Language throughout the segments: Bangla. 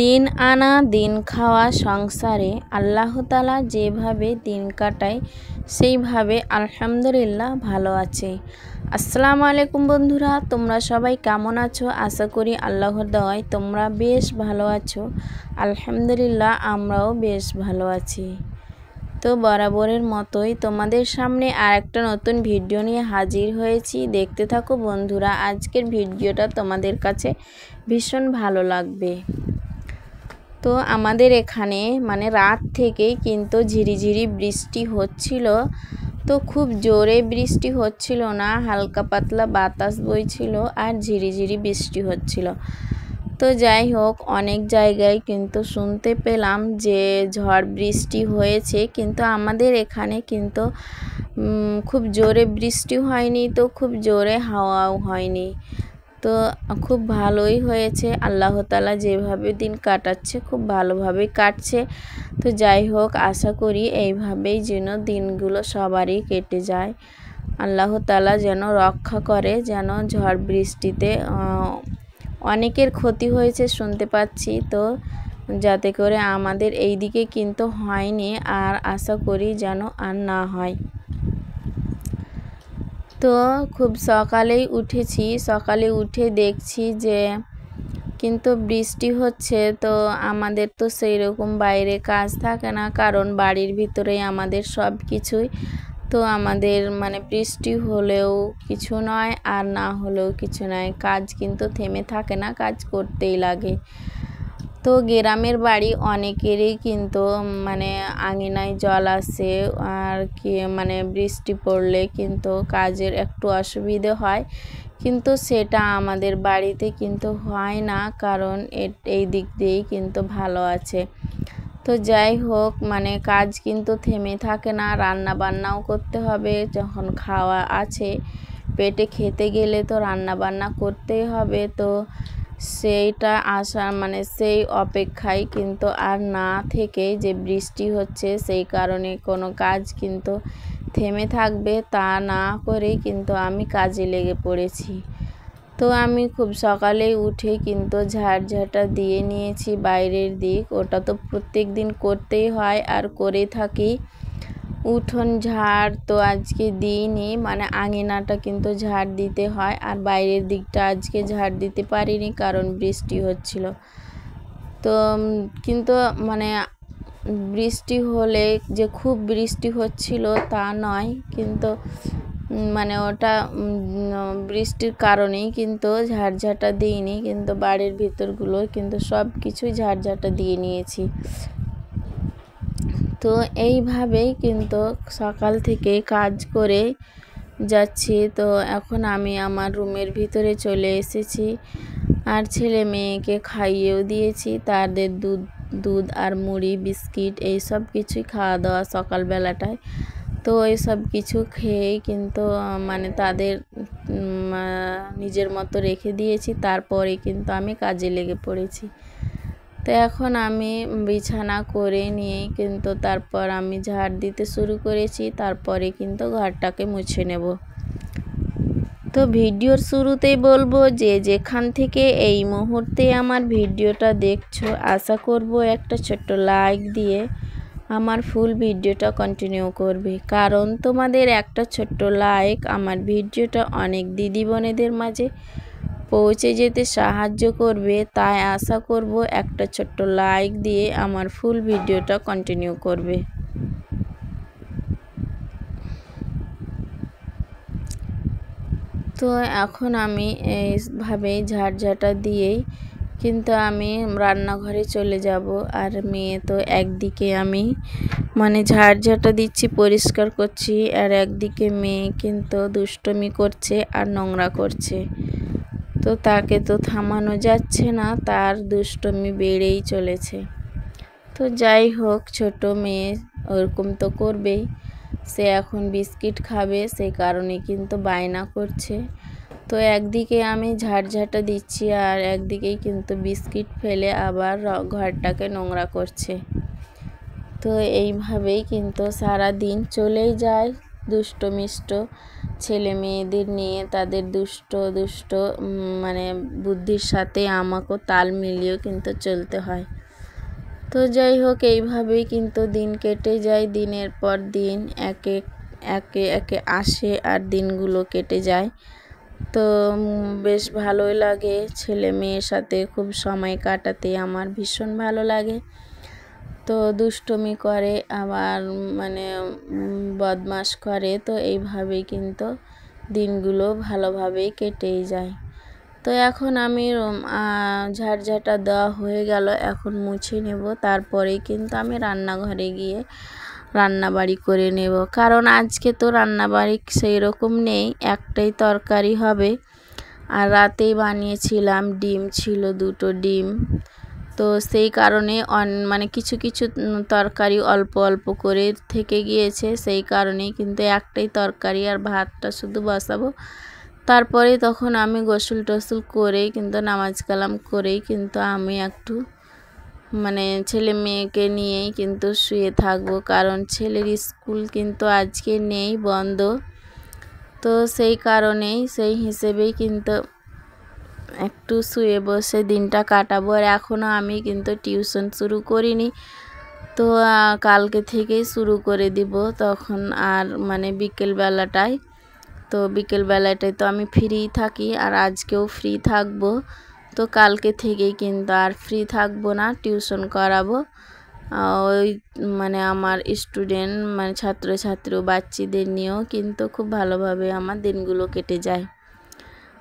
দিন আনা দিন খাওয়া সংসারে আল্লাহ তাআলা যেভাবে দিন কাটায় সেইভাবে আলহামদুলিল্লাহ ভালো আছে। আসসালামু আলাইকুম বন্ধুরা, তোমরা সবাই কেমন আছো? আশা করি আল্লাহর দয়ায় তোমরা বেশ ভালো আছো। আলহামদুলিল্লাহ আমরাও বেশ ভালো আছি। তো বরাবরের মতোই তোমাদের সামনে আরেকটা নতুন ভিডিও নিয়ে হাজির হয়েছি। দেখতে থাকো বন্ধুরা, আজকের ভিডিওটা তোমাদের কাছে ভীষণ ভালো লাগবে। তো আমাদের এখানে রাত থেকেই কিন্তু ঝিরিঝিরি বৃষ্টি হচ্ছিল। তো খুব জোরে বৃষ্টি হচ্ছিল না, হালকা পাতলা বাতাস বইছিল আর ঝিরিঝিরি বৃষ্টি হচ্ছিল। তো যাই হোক, অনেক জায়গায় কিন্তু শুনতে পেলাম যে ঝড় বৃষ্টি হয়েছে, কিন্তু আমাদের এখানে কিন্তু খুব জোরে বৃষ্টি হয়নি, তো খুব জোরে হাওয়াও হয়নি। তো খুব ভালোই হয়েছে, আল্লাহ তাআলা যেভাবে দিন কাটাচ্ছে খুব ভালোভাবেই কাটছে। তো যাই হোক, আশা করি এইভাবেই যেন দিনগুলো সবারই কেটে যায়। আল্লাহ তাআলা যেন রক্ষা করে, যেন ঝড় বৃষ্টিতে অনেকের ক্ষতি হয়েছে শুনতে পাচ্ছি, তো যাতে করে আমাদের এই দিকে কিন্তু হয়নি, আর আশা করি যেন আর না হয়। তো খুব সকালেই উঠেছি, সকালে উঠে দেখছি যে কিন্তু বৃষ্টি হচ্ছে। তো আমাদের তো সেই রকম বাইরে কাজ থাকে না, কারণ বাড়ির ভিতরেই আমাদের সব কিছুই। তো আমাদের বৃষ্টি হলেও কিছু নয় আর না হলেও কিছু নয়, কাজ কিন্তু থেমে থাকে না, কাজ করতেই লাগে। তো গ্রামের বাড়ি অনেকেরই কিন্তু আঙিনায় জল আসে, আর কি বৃষ্টি পড়লে কিন্তু কাজের একটু অসুবিধে হয়, কিন্তু সেটা আমাদের বাড়িতে কিন্তু হয় না, কারণ এই দিক দিয়েই কিন্তু ভালো আছে। তো যাই হোক, কাজ কিন্তু থেমে থাকে না, রান্না বান্নাও করতে হবে। যখন খাওয়া আছে, পেটে খেতে গেলে তো রান্না বান্না করতেই হবে। তো সেইটা আসা সেই অপেক্ষায় কিন্তু আর না থেকে যে বৃষ্টি হচ্ছে, সেই কারণে কোনো কাজ কিন্তু থেমে থাকবে তা না করেই কিন্তু আমি কাজে লেগে পড়েছি। তো আমি খুব সকালেই উঠে কিন্তু ঝাড়ঝাঁটা দিয়ে নিয়েছি বাইরের দিক, ওটা তো প্রত্যেক দিন করতেই হয় আর করে থাকি। উঠোন ঝাড় তো আজকে দিইনি, আঙিনাটা কিন্তু ঝাড় দিতে হয়, আর বাইরের দিকটা আজকে ঝাড় দিতে পারিনি কারণ বৃষ্টি হচ্ছিল। তো কিন্তু বৃষ্টি হলে যে খুব বৃষ্টি হচ্ছিল তা নয়, কিন্তু ওটা বৃষ্টির কারণেই কিন্তু ঝাড়ঝাঁটা দিইনি, কিন্তু বাড়ির ভিতরগুলো কিন্তু সব কিছুই ঝাড়ঝাঁটা দিয়ে নিয়েছি। তো এইভাবেই কিন্তু সকাল থেকে কাজ করে যাচ্ছি। তো এখন আমি আমার রুমের ভিতরে চলে এসেছি, আর ছেলে মেয়েকে খাইয়েও দিয়েছি। তাদের দুধ আর মুড়ি বিস্কিট এই সব কিছুই খাওয়া দাওয়া সকালবেলাটায়। তো এই সব কিছু খেয়েই কিন্তু তাদের নিজের মতো রেখে দিয়েছি, তারপরে কিন্তু আমি কাজে লেগে পড়েছি। তো এখন আমি বিছানা করে নিয়ে কিন্তু তারপর আমি ঝাড় দিতে শুরু করেছি, তারপরে কিন্তু ঘরটাকে মুছে নেব। তো ভিডিওর শুরুতেই বলবো, যে যেখান থেকে এই মুহূর্তে আমার ভিডিওটা দেখছো, আশা করব একটা ছোট্ট লাইক দিয়ে আমার ফুল ভিডিওটা কন্টিনিউ করবে, কারণ তোমাদের একটা ছোট্ট লাইক আমার ভিডিওটা অনেক দিদি বোনেদের মাঝে পৌঁছে যেতে সাহায্য করবে। তাই আশা করব একটা ছোট্ট লাইক দিয়ে আমার ফুল ভিডিওটা কন্টিনিউ করবে। তো এখন আমি এইভাবে ঝাড়ঝাঁটা দিয়েই কিন্তু আমি রান্নাঘরে চলে যাব। আর মেয়ে তো একদিকে আমি ঝাড়ঝাঁটা দিচ্ছি, পরিষ্কার করছি, আর একদিকে মেয়ে কিন্তু দুষ্টুমি করছে আর নোংরা করছে। তো তাকে তো থামানো যাচ্ছে না, তার দুষ্টুমি বেড়েই চলেছে। তো যাই হোক, ছোট মেয়ে ওরকম তো করবেই, সে এখন বিস্কিট খাবে, সেই কারণে কিন্তু বায়না করছে। তো একদিকে আমি ঝাড়ঝাঁটা দিচ্ছি, আর একদিকেই কিন্তু বিস্কিট ফেলে আবার ঘরটাকে নোংরা করছে। তো এইভাবেই কিন্তু সারা দিন চলেই যায়। দুষ্ট মিষ্ট ছেলে মেয়েদের নিয়ে তাদের দুষ্ট দুষ্ট মানে বুদ্ধির সাথে আমাকেও তাল মিলিয়েও কিন্তু চলতে হয়। তো যাই হোক, এইভাবেই কিন্তু দিন কেটে যায়। দিনের পর দিন একে একে একে আসে আর দিনগুলো কেটে যায়। তো বেশ ভালোই লাগে, ছেলে মেয়ের সাথে খুব সময় কাটাতে আমার ভীষণ ভালো লাগে। তো দুষ্টুমি করে আবার মানে বদমাশ করে, তো এইভাবেই কিন্তু দিনগুলো ভালোভাবেই কেটেই যায়। তো এখন আমি ঝাড়ঝাঁটা দেওয়া হয়ে গেল, এখন মুছে নেব, তারপরেই কিন্তু আমি রান্নাঘরে গিয়ে রান্নাবাড়ি করে নেব। কারণ আজকে তো রান্নাবাড়ি সেই রকম নেই, একটাই তরকারি হবে। আর রাতেই বানিয়েছিলাম, ডিম ছিল 2টো ডিম। তো সেই কারণে মানে কিছু কিছু তরকারি অল্প অল্প করে থেকে গিয়েছে, সেই কারণেই কিন্তু একটাই তরকারি আর ভাতটা শুধু বসাবো। তারপরে তখন আমি গোসল টোসল করেই কিন্তু নামাজ কালাম করেই কিন্তু আমি একটু মানে ছেলে মেয়েকে নিয়েই কিন্তু শুয়ে থাকবো, কারণ ছেলের স্কুল কিন্তু আজকে নেই, বন্ধ। তো সেই কারণেই সেই হিসেবেই কিন্তু একটু শুয়ে বসে দিনটা কাটাবো। আর এখনও আমি কিন্তু টিউশন শুরু করিনি, তো কালকে থেকেই শুরু করে দিব তখন। আর মানে বিকেলবেলাটায় তো আমি ফ্রি থাকি, আর আজকেও ফ্রি থাকবো। তো কালকে থেকেই কিন্তু আর ফ্রি থাকবো না, টিউশন করাবো। ওই মানে আমার স্টুডেন্ট মানে ছাত্রছাত্রী বাচ্চাদের নিয়েও কিন্তু খুব ভালোভাবে আমার দিনগুলো কেটে যায়।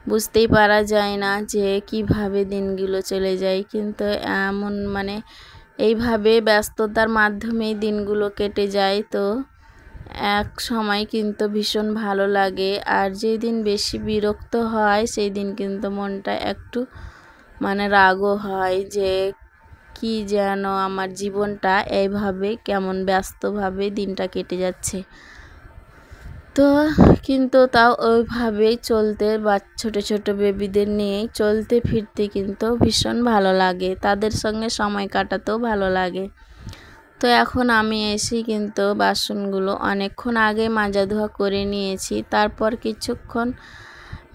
বুঝতেই পারা যায় না যে কিভাবে দিনগুলো চলে যায়, কিন্তু এমন মানে এইভাবে ব্যস্ততার মাধ্যমেই দিনগুলো কেটে যায়। তো এক সময় কিন্তু ভীষণ ভালো লাগে, আর যেদিন বেশি বিরক্ত হয় সেই দিন কিন্তু মনটা একটু মানে রাগও হয় যে কি যেন আমার জীবনটা এইভাবে কেমন ব্যস্তভাবে দিনটা কেটে যাচ্ছে। তো কিন্তু তাও ওইভাবেই চলতে বা ছোটো ছোটো বেবিদের নিয়েই চলতে ফিরতে কিন্তু ভীষণ ভালো লাগে, তাদের সঙ্গে সময় কাটাতেও ভালো লাগে। তো এখন আমি এসেই কিন্তু বাসনগুলো অনেকক্ষণ আগে মাজা ধোয়া করে নিয়েছি। তারপর কিছুক্ষণ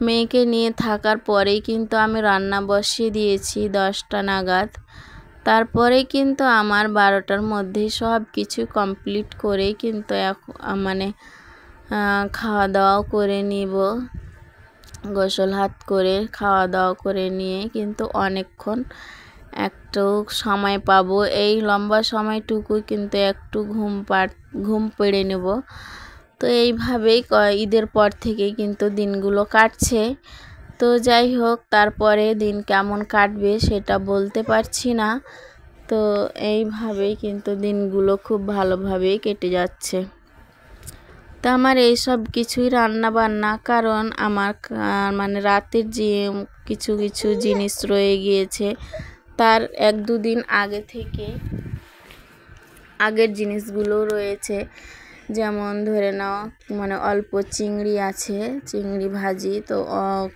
মেয়েকে নিয়ে থাকার পরেই কিন্তু আমি রান্না বসিয়ে দিয়েছি 10টা নাগাদ। তারপরে কিন্তু আমার 12টার মধ্যেই সব কিছু কমপ্লিট করেই কিন্তু মানে খাওয়া দাওয়াও করে নিব। গোসল হাত করে খাওয়া দাওয়া করে নিয়ে কিন্তু অনেকক্ষণ একটু সময় পাবো, এই লম্বা সময়টুকু কিন্তু একটু ঘুম পেড়ে নেব। তো এইভাবেই ঈদের পর থেকেই কিন্তু দিনগুলো কাটছে। তো যাই হোক, তারপরে দিন কেমন কাটবে সেটা বলতে পারছি না। তো এইভাবেই কিন্তু দিনগুলো খুব ভালোভাবেই কেটে যাচ্ছে। তো আমার এইসব কিছুই রান্না বান্না, কারণ আমার মানে রাতের যে কিছু কিছু জিনিস রয়ে গিয়েছে তার 1-2 দিন আগে থেকে আগের জিনিসগুলো রয়েছে। যেমন ধরে নাও মানে অল্প চিংড়ি আছে, চিংড়ি ভাজি, তো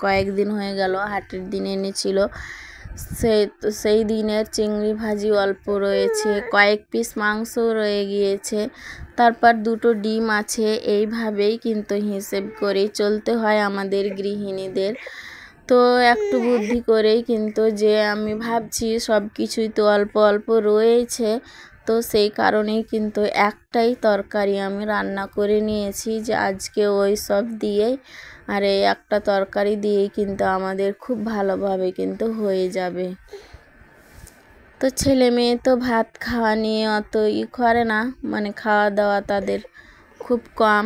কয়েকদিন হয়ে গেল, হাটের দিন এনেছিল, সেই দিনের চিংড়ি ভাজি অল্প রয়েছে, কয়েক পিস মাংসও রয়ে গিয়েছে, তারপর 2টো ডিম আছে। এইভাবেই কিন্তু হিসেব করেই চলতে হয় আমাদের গৃহিণীদের। তো একটু বুদ্ধি করেই কিন্তু যে আমি ভাবছি সব কিছুই তো অল্প অল্প রয়েছে, তো সেই কারণেই কিন্তু একটাই তরকারি আমি রান্না করে নিয়েছি, যে আজকে ওই সব দিয়েই আর এই একটা তরকারি দিয়েই কিন্তু আমাদের খুব ভালোভাবে কিন্তু হয়ে যাবে। তো ছেলে মেয়ে তো ভাত খাওয়া নিয়ে অত করে না, মানে খাওয়া দাওয়া তাদের খুব কম।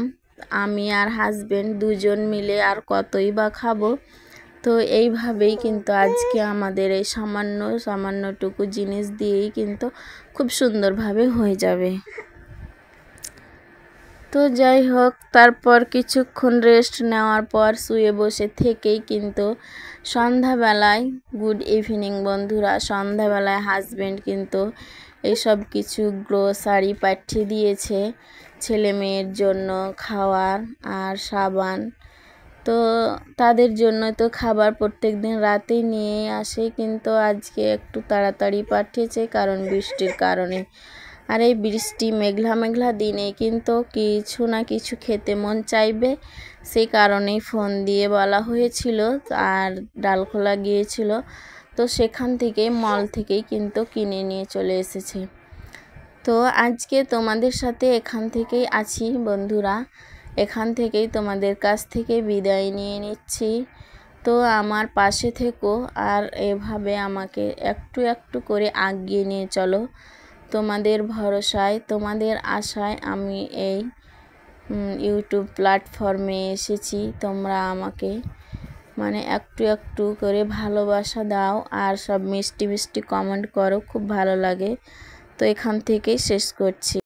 আমি আর হাজবেন্ড দুজন মিলে আর কতই বা খাবো। তো এইভাবেই কিন্তু আজকে আমাদের এই সামান্যটুকু জিনিস দিয়েই কিন্তু খুব সুন্দরভাবে হয়ে যাবে। তো যাই হোক, তারপর কিছুক্ষণ রেস্ট নেওয়ার পর শুয়ে বসে থেকেই কিন্তু সন্ধ্যাবেলায়, গুড ইভিনিং বন্ধুরা, সন্ধ্যাবেলায় হাজবেন্ড কিন্তু এইসব কিছু গ্রোসারি পাঠিয়ে দিয়েছে ছেলে মেয়ের জন্য, খাওয়ার আর সাবান। তো তাদের জন্য তো খাবার প্রত্যেক দিন রাতেই নিয়ে আসে, কিন্তু আজকে একটু তাড়াতাড়ি পাঠিয়েছে কারণ বৃষ্টির কারণে। আর এই বৃষ্টি মেঘলা মেঘলা দিনে কিন্তু কিছু না কিছু খেতে মন চাইবে, সেই কারণেই ফোন দিয়ে বলা হয়েছিল। আর ডালখোলা গিয়েছিল, তো সেখান থেকেই মল থেকেই কিন্তু কিনে নিয়ে চলে এসেছে। তো আজকে তোমাদের সাথে এখান থেকেই আছি বন্ধুরা, এখান থেকেই তোমাদের কাছ থেকে বিদায় নিয়ে নিচ্ছি। তো আমার পাশে থেকো আর এভাবে আমাকে একটু একটু করে এগিয়ে নিয়ে চলো। তোমাদের ভরসায়, তোমাদের আশায় আমি এই ইউটিউব প্ল্যাটফর্মে এসেছি। তোমরা আমাকে একটু একটু করে ভালোবাসা দাও আর সব মিষ্টি মিষ্টি কমেন্ট করো, খুব ভালো লাগে। তো এখান থেকেই শেষ করছি।